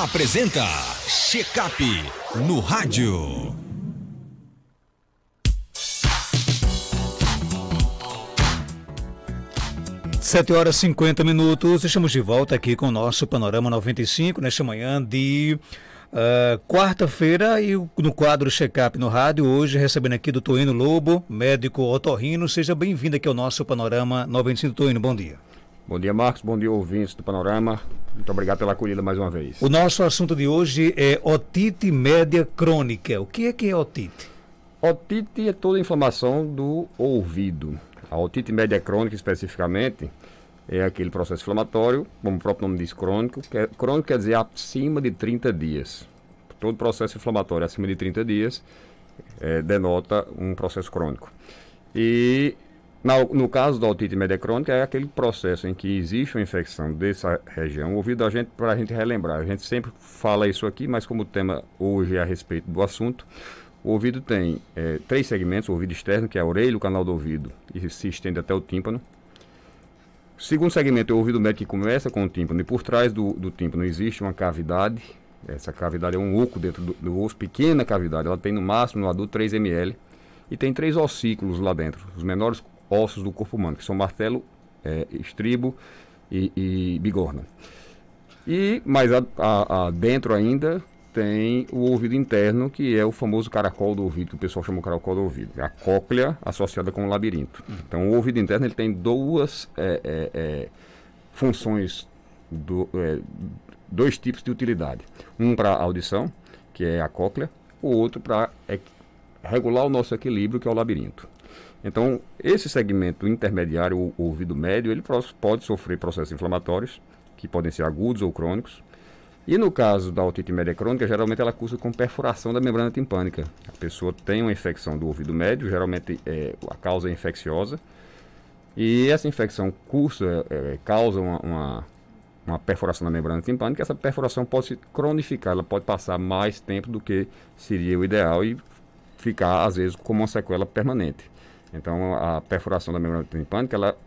apresenta Check-up no rádio. Sete horas e 50 minutos, estamos de volta aqui com o nosso Panorama 95, nesta manhã de quarta-feira, e no quadro Check-up no rádio, hoje recebendo aqui do Toino Lobo, médico otorrino. Seja bem-vindo aqui ao nosso Panorama 95. Toino, bom dia. Bom dia, Marcos, bom dia, ouvintes do Panorama. Muito obrigado pela acolhida mais uma vez. O nosso assunto de hoje é otite média crônica. O que é otite? Otite é toda a inflamação do ouvido. A otite média crônica, especificamente, é aquele processo inflamatório, como o próprio nome diz, crônico. Crônico quer dizer acima de 30 dias. Todo processo inflamatório acima de 30 dias denota um processo crônico. E no caso da otite média crônica, é aquele processo em que existe uma infecção dessa região. O ouvido, para a gente relembrar, a gente sempre fala isso aqui, mas como o tema hoje é a respeito do assunto, o ouvido tem 3 segmentos: o ouvido externo, que é a orelha, o canal do ouvido, e se estende até o tímpano. O segundo segmento é o ouvido médio, que começa com o tímpano, e por trás do tímpano existe uma cavidade. Essa cavidade é um oco dentro do osso, pequena cavidade. Ela tem no máximo, no adulto, 3 ml, e tem 3 ossículos lá dentro, os menores ossos do corpo humano, que são martelo, estribo e bigorna. E mais dentro ainda tem o ouvido interno, que é o famoso caracol do ouvido, que o pessoal chama de caracol do ouvido. É a cóclea associada com o labirinto. Então, o ouvido interno ele tem duas funções, 2 tipos de utilidade. Um para audição, que é a cóclea, o outro para regular o nosso equilíbrio, que é o labirinto. Então, esse segmento intermediário, o ouvido médio, ele pode sofrer processos inflamatórios, que podem ser agudos ou crônicos. E no caso da otite média crônica, geralmente ela cursa com perfuração da membrana timpânica. A pessoa tem uma infecção do ouvido médio, geralmente a causa é infecciosa, e essa infecção causa uma perfuração da membrana timpânica. Essa perfuração pode se cronificar, ela pode passar mais tempo do que seria o ideal e ficar, às vezes, como uma sequela permanente. Então, a perfuração da membrana timpânica, ela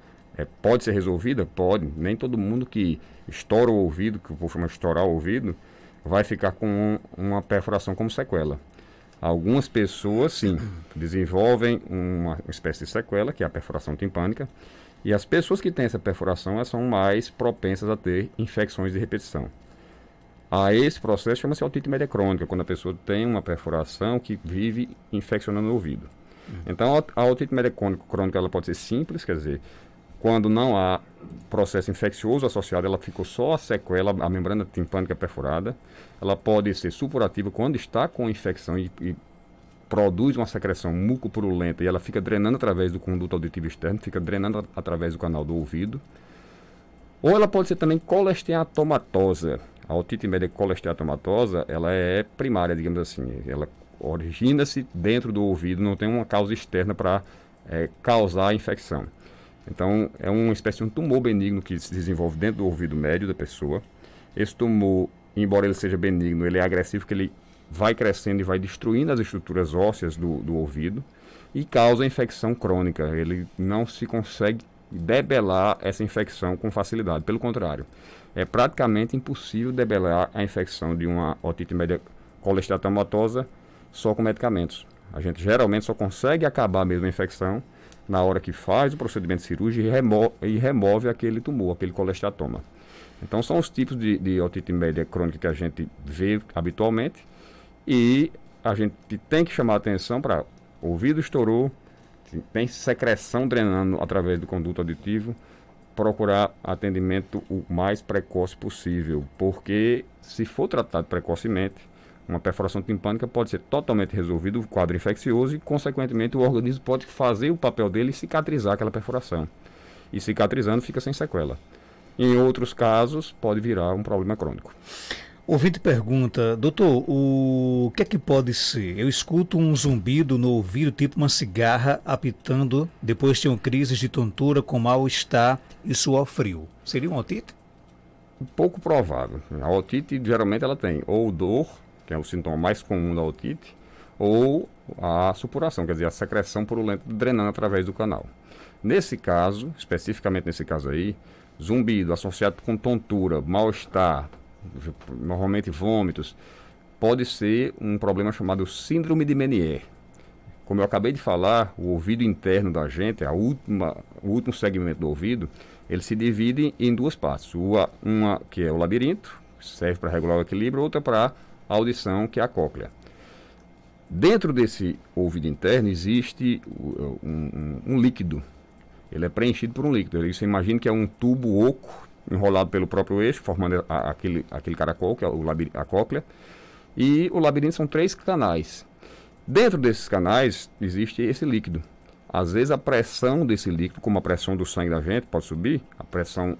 pode ser resolvida? Pode. Nem todo mundo que estoura o ouvido, que o povo chama de estourar o ouvido, vai ficar com uma perfuração como sequela. Algumas pessoas, sim, desenvolvem uma espécie de sequela, que é a perfuração timpânica, e as pessoas que têm essa perfuração, elas são mais propensas a ter infecções de repetição. Esse processo chama-se otite média crônica, quando a pessoa tem uma perfuração que vive infeccionando o ouvido. Então, a otite média crônica ela pode ser simples, quer dizer, quando não há processo infeccioso associado, ela ficou só a sequela, a membrana timpânica perfurada. Ela pode ser supurativa quando está com infecção e produz uma secreção mucopurulenta, e ela fica drenando através do conduto auditivo externo, fica drenando através do canal do ouvido. Ou ela pode ser também colesteatomatosa. A otite média colesteatomatosa, ela é primária, digamos assim. Ela origina-se dentro do ouvido, não tem uma causa externa para causar a infecção. Então, é uma espécie de um tumor benigno que se desenvolve dentro do ouvido médio da pessoa. Esse tumor, embora ele seja benigno, ele é agressivo, porque ele vai crescendo e vai destruindo as estruturas ósseas do ouvido e causa infecção crônica. Ele não se consegue debelar essa infecção com facilidade. Pelo contrário, é praticamente impossível debelar a infecção de uma otite média colesteatomatosa só com medicamentos. A gente geralmente só consegue acabar mesmo a infecção na hora que faz o procedimento cirúrgico e remove aquele tumor, aquele colesteatoma. Então, são os tipos de otite média crônica que a gente vê habitualmente, e a gente tem que chamar a atenção para ouvido estourou, tem secreção drenando através do conduto auditivo, procurar atendimento o mais precoce possível, porque se for tratado precocemente, uma perfuração timpânica pode ser totalmente resolvido o quadro infeccioso e, consequentemente, o organismo pode fazer o papel dele e cicatrizar aquela perfuração. E cicatrizando, fica sem sequela. Em outros casos, pode virar um problema crônico. O ouvinte pergunta: doutor, o que é que pode ser? Eu escuto um zumbido no ouvido, tipo uma cigarra apitando, depois tenho crises de tontura com mal-estar e suor frio. Seria uma otite? Pouco provável. A otite, geralmente, ela tem ou dor, que é o sintoma mais comum da otite, ou a supuração, quer dizer, a secreção purulenta drenando através do canal. Nesse caso, especificamente nesse caso aí, zumbido associado com tontura, mal-estar, normalmente vômitos, pode ser um problema chamado síndrome de Meniere. Como eu acabei de falar, o ouvido interno da gente, o último segmento do ouvido, ele se divide em duas partes. Uma que é o labirinto, que serve para regular o equilíbrio, outra para a audição, que é a cóclea. Dentro desse ouvido interno existe um líquido. Ele é preenchido por um líquido. Você imagina que é um tubo oco enrolado pelo próprio eixo, formando aquele caracol, que é a cóclea. E o labirinto são 3 canais. Dentro desses canais existe esse líquido. Às vezes a pressão desse líquido, como a pressão do sangue da gente, pode subir, a pressão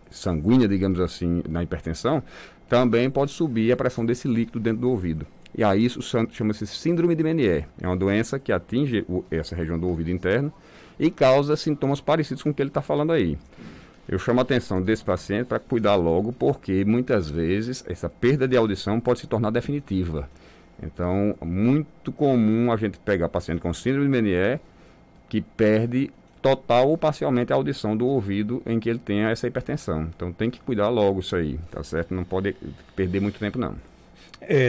sanguínea, digamos assim, na hipertensão, também pode subir a pressão desse líquido dentro do ouvido. E aí isso chama-se síndrome de Meniere. É uma doença que atinge essa região do ouvido interno e causa sintomas parecidos com o que ele está falando aí. Eu chamo a atenção desse paciente para cuidar logo, porque muitas vezes essa perda de audição pode se tornar definitiva. Então, muito comum a gente pegar paciente com síndrome de Meniere que perde total ou parcialmente a audição do ouvido em que ele tenha essa hipertensão. Então, tem que cuidar logo isso aí, tá certo? Não pode perder muito tempo, não.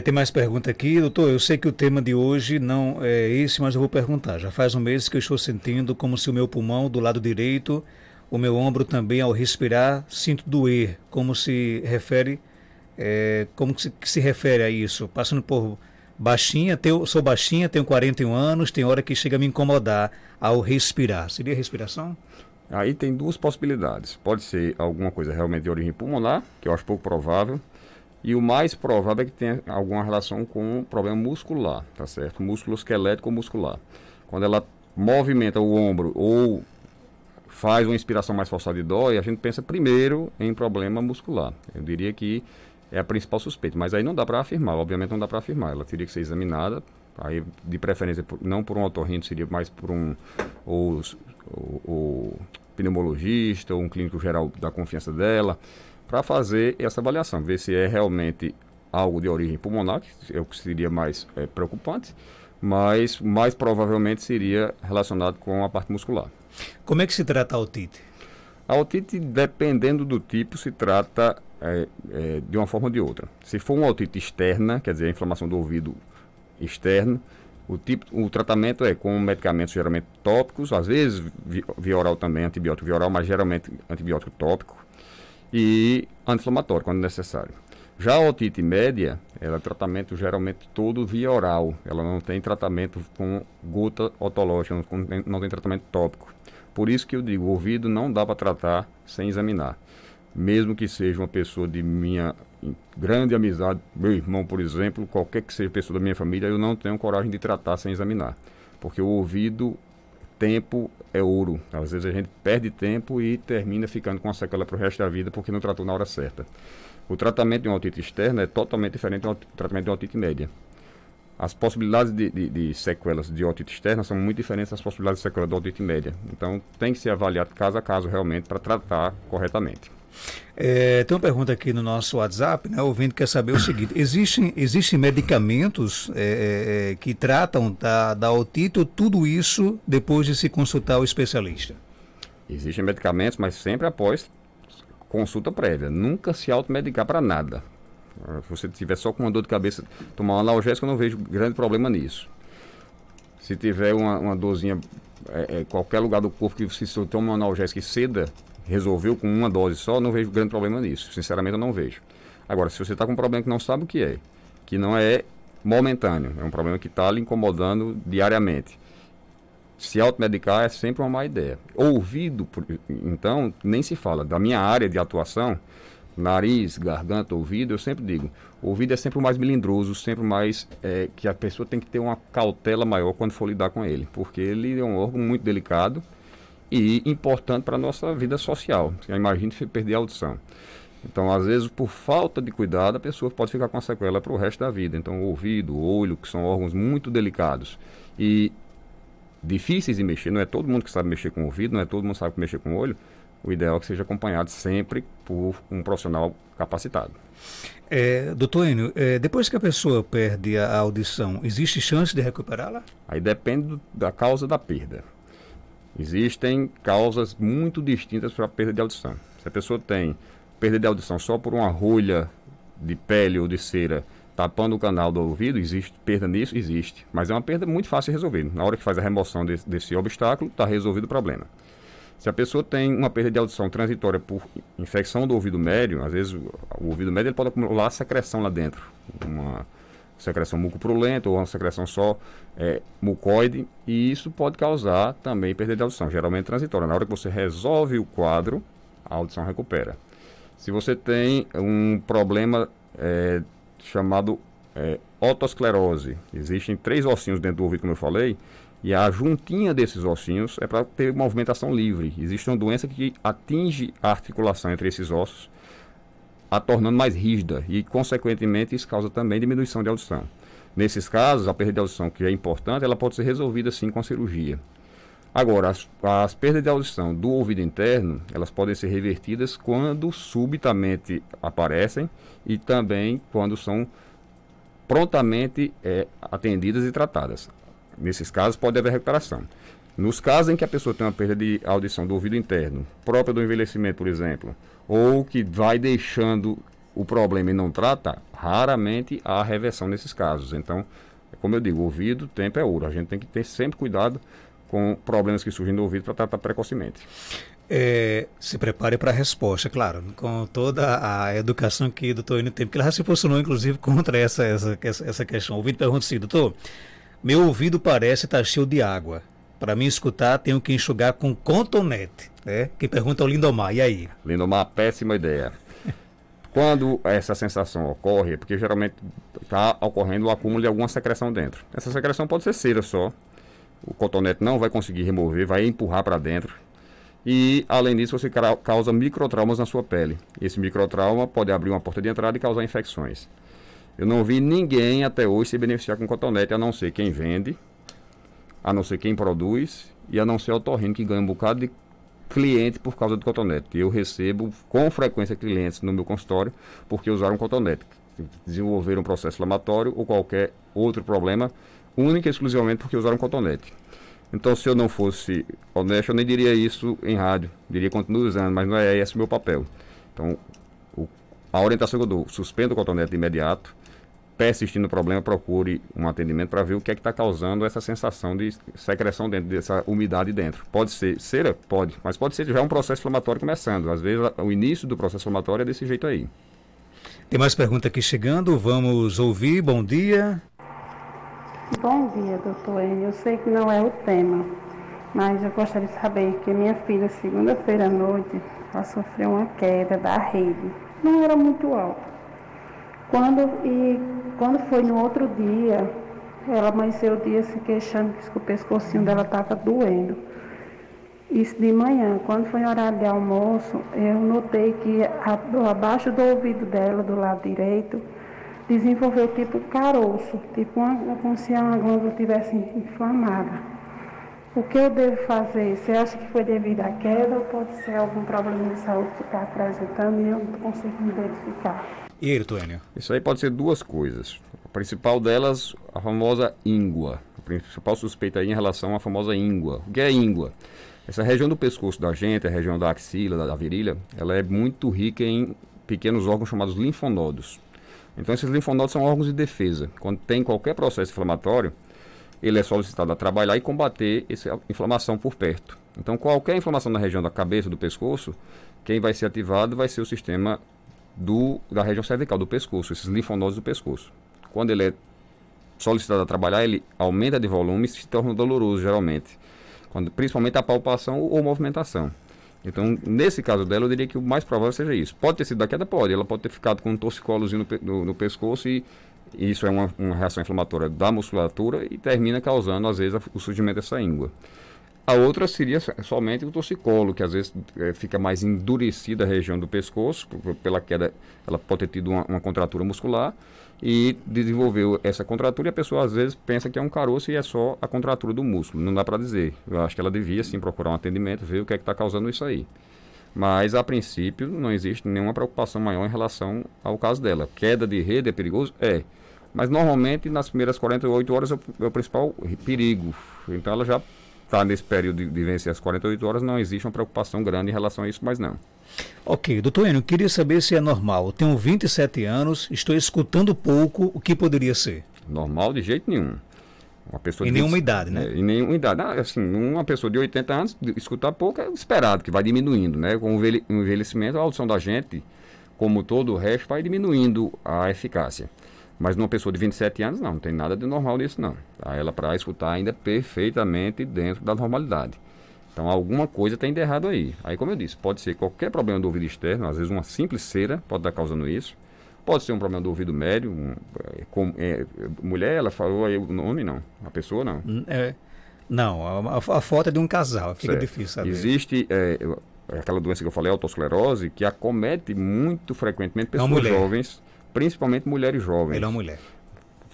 Tem mais pergunta aqui, doutor. Eu sei que o tema de hoje não é esse, mas eu vou perguntar. Já faz um mês que eu estou sentindo como se o meu pulmão do lado direito, o meu ombro também, ao respirar, sinto doer. Como se refere a isso? Passando por baixinha, sou baixinha, tenho 41 anos, tem hora que chega a me incomodar ao respirar. Seria respiração? Aí tem duas possibilidades. Pode ser alguma coisa realmente de origem pulmonar, que eu acho pouco provável. E o mais provável é que tenha alguma relação com um problema muscular, tá certo? Músculo esquelético ou muscular. Quando ela movimenta o ombro ou faz uma inspiração mais forçada e dói, a gente pensa primeiro em problema muscular. Eu diria que é a principal suspeita, mas aí não dá para afirmar, obviamente não dá para afirmar. Ela teria que ser examinada, aí de preferência não por um otorrino, seria mais por o pneumologista ou um clínico geral da confiança dela, para fazer essa avaliação, ver se é realmente algo de origem pulmonar, que é o que seria mais preocupante, mas mais provavelmente seria relacionado com a parte muscular. Como é que se trata a otite? A otite, dependendo do tipo, se trata de uma forma ou de outra. Se for uma otite externa, quer dizer, a inflamação do ouvido externo, o tratamento é com medicamentos geralmente tópicos, às vezes via oral também, antibiótico via oral, mas geralmente antibiótico tópico, e anti-inflamatório, quando necessário. Já a otite média, ela é tratamento geralmente todo via oral. Ela não tem tratamento com gota otológica, não tem tratamento tópico. Por isso que eu digo, o ouvido não dá para tratar sem examinar. Mesmo que seja uma pessoa de minha grande amizade, meu irmão, por exemplo, qualquer que seja pessoa da minha família, eu não tenho coragem de tratar sem examinar. Porque o ouvido, tempo é ouro. Às vezes a gente perde tempo e termina ficando com uma sequela para o resto da vida porque não tratou na hora certa. O tratamento de uma otite externa é totalmente diferente do tratamento de uma otite média. As possibilidades de sequelas de otite externa são muito diferentes das possibilidades de sequelas de otite média. Então tem que ser avaliado caso a caso realmente para tratar corretamente. Tem uma pergunta aqui no nosso WhatsApp, né? O ouvinte quer saber o seguinte: existem medicamentos que tratam da otite ou tudo isso depois de se consultar o especialista? Existem medicamentos, mas sempre após consulta prévia. Nunca se automedicar para nada. Se você tiver só com uma dor de cabeça, tomar um analgésico, eu não vejo grande problema nisso. Se tiver uma dorzinha qualquer lugar do corpo que se toma um analgésico e ceda, resolveu com uma dose só, não vejo grande problema nisso. Sinceramente, eu não vejo. Agora, se você está com um problema que não sabe o que não é momentâneo, é um problema que está lhe incomodando diariamente, se automedicar é sempre uma má ideia. Ouvido, então, nem se fala. Da minha área de atuação, nariz, garganta, ouvido, eu sempre digo, o ouvido é sempre o mais melindroso, sempre mais que a pessoa tem que ter uma cautela maior quando for lidar com ele, porque ele é um órgão muito delicado e importante para a nossa vida social. Imagine se perder a audição. Então, às vezes, por falta de cuidado, a pessoa pode ficar com a sequela para o resto da vida. Então, o ouvido, o olho, que são órgãos muito delicados e difíceis de mexer, não é todo mundo que sabe mexer com o ouvido, não é todo mundo que sabe mexer com o olho. O ideal é que seja acompanhado sempre por um profissional capacitado. Doutor Enio, depois que a pessoa perde a audição, existe chance de recuperá-la? Aí depende da causa da perda. Existem causas muito distintas para a perda de audição. Se a pessoa tem perda de audição só por uma rolha de pele ou de cera tapando o canal do ouvido, existe perda nisso? Existe. Mas é uma perda muito fácil de resolver. Na hora que faz a remoção desse obstáculo, está resolvido o problema. Se a pessoa tem uma perda de audição transitória por infecção do ouvido médio, às vezes o ouvido médio ele pode acumular secreção lá dentro. Uma secreção mucopurulenta ou uma secreção só mucoide, e isso pode causar também perda de audição, geralmente transitória. Na hora que você resolve o quadro, a audição recupera. Se você tem um problema chamado otosclerose, existem 3 ossinhos dentro do ouvido, como eu falei, e a juntinha desses ossinhos é para ter movimentação livre. Existe uma doença que atinge a articulação entre esses ossos, a tornando mais rígida, e consequentemente isso causa também diminuição de audição. Nesses casos, a perda de audição, que é importante, ela pode ser resolvida sim com a cirurgia. Agora, as perdas de audição do ouvido interno, elas podem ser revertidas quando subitamente aparecem e também quando são prontamente atendidas e tratadas. Nesses casos, pode haver recuperação. Nos casos em que a pessoa tem uma perda de audição do ouvido interno, própria do envelhecimento, por exemplo, ou que vai deixando o problema e não trata, raramente há reversão nesses casos. Então, como eu digo, o ouvido, tempo é ouro. A gente tem que ter sempre cuidado com problemas que surgem no ouvido para tratar precocemente. Se prepare para a resposta, claro, com toda a educação que o doutor Enio tem, porque ele já se posicionou, inclusive, contra essa questão. O ouvido pergunta assim, doutor, meu ouvido parece estar cheio de água. Para mim escutar, tenho que enxugar com cotonete, né? Quem pergunta é o Lindomar, e aí? Lindomar, péssima ideia. Quando essa sensação ocorre, é porque geralmente está ocorrendo o acúmulo de alguma secreção dentro. Essa secreção pode ser cera só, o cotonete não vai conseguir remover, vai empurrar para dentro. E, além disso, você causa microtraumas na sua pele. Esse microtrauma pode abrir uma porta de entrada e causar infecções. Eu não vi ninguém até hoje se beneficiar com cotonete, a não ser quem vende, a não ser quem produz e a não ser o otorrino, que ganha um bocado de cliente por causa do cotonete. Eu recebo com frequência clientes no meu consultório porque usaram cotonete, desenvolveram um processo inflamatório ou qualquer outro problema, única e exclusivamente porque usaram cotonete. Então, se eu não fosse honesto, eu nem diria isso em rádio, diria continue usando, mas não é esse o meu papel. Então, a orientação que eu dou, suspenda o cotonete de imediato, persistindo o problema, procure um atendimento para ver o que é que está causando essa sensação de secreção dentro, dessa umidade dentro. Pode ser cera? Pode, mas pode ser já um processo inflamatório começando. Às vezes o início do processo inflamatório é desse jeito aí. Tem mais pergunta aqui chegando, vamos ouvir, bom dia. Bom dia, doutor Enio. Eu sei que não é o tema, mas eu gostaria de saber que minha filha, segunda-feira à noite, ela sofreu uma queda da rede. Não era muito alta. Quando foi no outro dia, ela amanheceu o dia se queixando que o pescocinho dela estava doendo. Isso de manhã, quando foi no horário de almoço, eu notei que abaixo do ouvido dela, do lado direito, desenvolveu tipo caroço, tipo como se a glândula estivesse inflamada. O que eu devo fazer? Você acha que foi devido à queda ou pode ser algum problema de saúde que está apresentando e eu não consigo identificar? E aí, doutor Enio? Isso aí pode ser duas coisas. A principal delas, a famosa íngua. A principal suspeita aí em relação à famosa íngua. O que é íngua? Essa região do pescoço da gente, a região da axila, da virilha, ela é muito rica em pequenos órgãos chamados linfonodos. Então, esses linfonodos são órgãos de defesa. Quando tem qualquer processo inflamatório, ele é solicitado a trabalhar e combater essa inflamação por perto. Então, qualquer inflamação na região da cabeça, do pescoço, quem vai ser ativado vai ser o sistema da região cervical, do pescoço, esses linfonodos do pescoço. Quando ele é solicitado a trabalhar, ele aumenta de volume e se torna doloroso, geralmente. Principalmente a palpação ou movimentação. Então, nesse caso dela, eu diria que o mais provável seja isso. Pode ter sido da queda? Pode. Ela pode ter ficado com um torcicolozinho no pescoço e isso é uma reação inflamatória da musculatura e termina causando, às vezes, o surgimento dessa íngua. A outra seria somente o torcicolo, que às vezes fica mais endurecida a região do pescoço, pela queda, ela pode ter tido uma contratura muscular e desenvolveu essa contratura e a pessoa às vezes pensa que é um caroço e é só a contratura do músculo, não dá para dizer. Eu acho que ela devia sim procurar um atendimento, ver o que é que está causando isso aí. Mas a princípio não existe nenhuma preocupação maior em relação ao caso dela. Queda de rede é perigoso? É. Mas normalmente nas primeiras 48 horas é o principal perigo. Então ela já está nesse período de vencer as 48 horas, não existe uma preocupação grande em relação a isso, mas não. Ok, doutor Enio, queria saber se é normal. Eu tenho 27 anos, estou escutando pouco, o que poderia ser? Normal de jeito nenhum. Uma pessoa Em nenhuma idade, né? Em nenhuma idade. Assim, uma pessoa de 80 anos, escutar pouco é esperado, que vai diminuindo, né? Com o envelhecimento, a audição da gente, como todo o resto, vai diminuindo a eficácia. Mas numa pessoa de 27 anos, não tem nada de normal nisso, não. Tá? Ela para escutar ainda perfeitamente dentro da normalidade. Então, alguma coisa tem de errado aí. Aí, como eu disse, pode ser qualquer problema do ouvido externo, às vezes uma simples cera pode estar causando isso. Pode ser um problema do ouvido médio. Mulher, ela falou aí o nome, não. A pessoa, não. Não, a foto é de um casal, fica certo. difícil saber. Existe aquela doença que eu falei, a autosclerose, que acomete muito frequentemente pessoas jovens, principalmente mulheres jovens. Ele é uma mulher.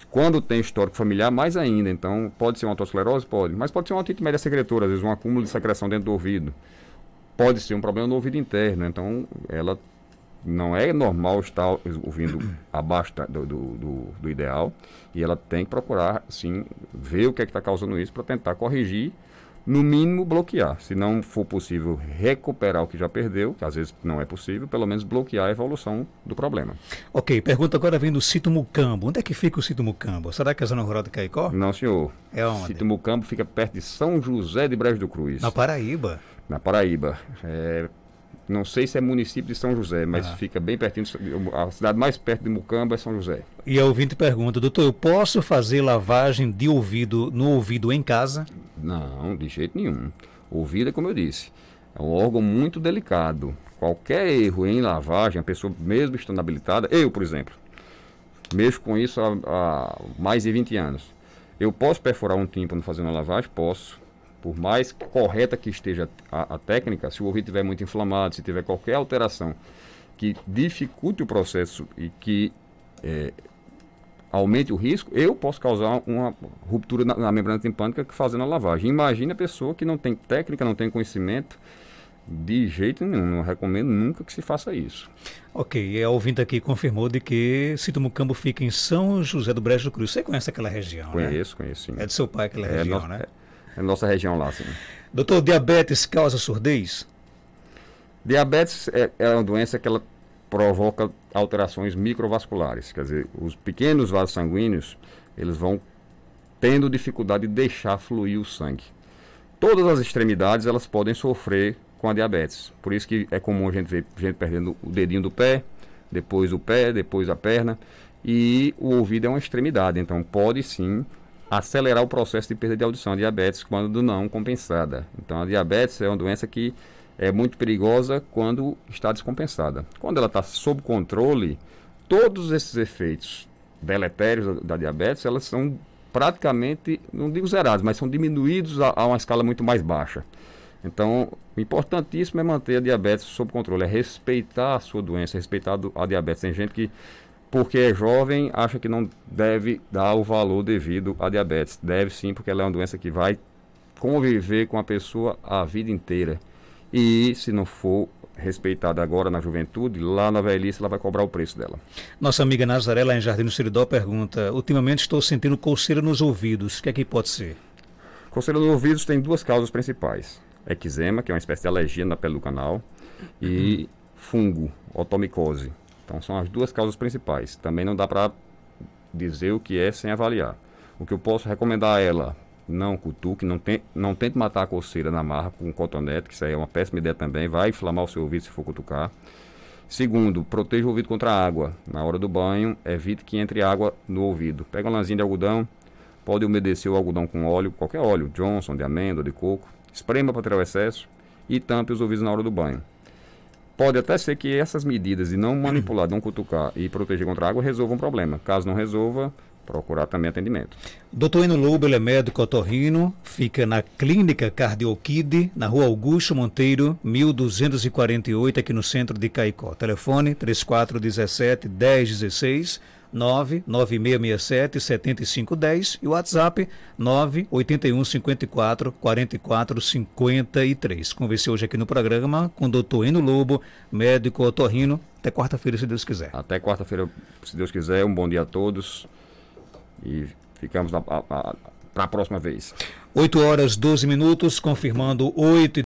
Quando tem histórico familiar, mais ainda. Então, pode ser uma autosclerose? Pode. Mas pode ser uma otite média secretora, às vezes um acúmulo de secreção dentro do ouvido. Pode ser um problema no ouvido interno. Então, ela não é normal estar ouvindo abaixo do ideal. E ela tem que procurar, sim, ver o que é que está causando isso para tentar corrigir, no mínimo bloquear. Se não for possível recuperar o que já perdeu, que às vezes não é possível, pelo menos bloquear a evolução do problema. Ok, pergunta agora vem do Sítio Mucambo. Onde é que fica o Sítio Mucambo? Será que é a zona rural de Caicó? Não, senhor. É onde? Sítio Mucambo fica perto de São José de Brejo do Cruz. Na Paraíba? Na Paraíba. Não sei se é município de São José, mas fica bem pertinho. A cidade mais perto de Mucambo é São José. E a ouvinte pergunta, doutor, eu posso fazer lavagem de ouvido no ouvido em casa? Não, de jeito nenhum. O ouvido, é como eu disse, é um órgão muito delicado. Qualquer erro em lavagem, a pessoa mesmo estando habilitada, eu, por exemplo, mexo com isso há mais de 20 anos. Eu posso perfurar um tímpano fazendo a lavagem? Posso. Por mais correta que esteja a técnica, se o ouvido estiver muito inflamado, se tiver qualquer alteração que dificulte o processo e que aumente o risco, eu posso causar uma ruptura na membrana timpânica fazendo a lavagem. Imagine a pessoa que não tem técnica, não tem conhecimento, de jeito nenhum. Não recomendo nunca que se faça isso. Ok, e a ouvinte aqui confirmou de que Sítio Mucambo fica em São José do Brejo do Cruz. Você conhece aquela região, Conheço, né? Conheço, sim. É do seu pai aquela região, né? É nossa região lá, sim. Doutor, diabetes causa surdez? Diabetes é uma doença que ela provoca alterações microvasculares. Quer dizer, os pequenos vasos sanguíneos, eles vão tendo dificuldade de deixar fluir o sangue. Todas as extremidades, elas podem sofrer com a diabetes. Por isso que é comum a gente ver gente perdendo o dedinho do pé, depois a perna. E o ouvido é uma extremidade, então pode sim acelerar o processo de perda de audição, a diabetes, quando não compensada. Então, a diabetes é uma doença que é muito perigosa quando está descompensada. Quando ela está sob controle, todos esses efeitos deletérios da diabetes, elas são praticamente, não digo zerados, mas são diminuídos a uma escala muito mais baixa. Então, o importantíssimo é manter a diabetes sob controle, é respeitar a sua doença, respeitar a diabetes. Tem gente que, porque é jovem, acha que não deve dar o valor devido à diabetes. Deve sim, porque ela é uma doença que vai conviver com a pessoa a vida inteira. E se não for respeitada agora na juventude, lá na velhice ela vai cobrar o preço dela. Nossa amiga Nazaré, lá em Jardim do Seridó, pergunta: ultimamente estou sentindo coceira nos ouvidos, o que é que pode ser? Coceira nos ouvidos tem duas causas principais. Eczema, que é uma espécie de alergia na pele do canal, e fungo, otomicose. Então são as duas causas principais. Também não dá para dizer o que é sem avaliar. O que eu posso recomendar a ela: não cutuque, não tente matar a coceira na marra com cotonete, que isso aí é uma péssima ideia também, vai inflamar o seu ouvido se for cutucar. Segundo, proteja o ouvido contra a água. Na hora do banho, evite que entre água no ouvido. Pega uma lãzinha de algodão, pode umedecer o algodão com óleo, qualquer óleo, Johnson, de amêndoa, de coco, esprema para tirar o excesso e tampe os ouvidos na hora do banho. Pode até ser que essas medidas de não manipular, não cutucar e proteger contra a água resolvam o problema. Caso não resolva, procurar também atendimento. Dr. Enio Lobo, ele é médico otorrino, fica na Clínica Cardiokid, na Rua Augusto Monteiro, 1248, aqui no centro de Caicó. Telefone 3417-1016, 99667-7510 e o WhatsApp 98154-4453. Conversei hoje aqui no programa com o Dr. Enio Lobo, médico otorrino. Até quarta-feira, se Deus quiser. Até quarta-feira, se Deus quiser. Um bom dia a todos. E ficamos a próxima vez. 8 horas 12 minutos, confirmando 8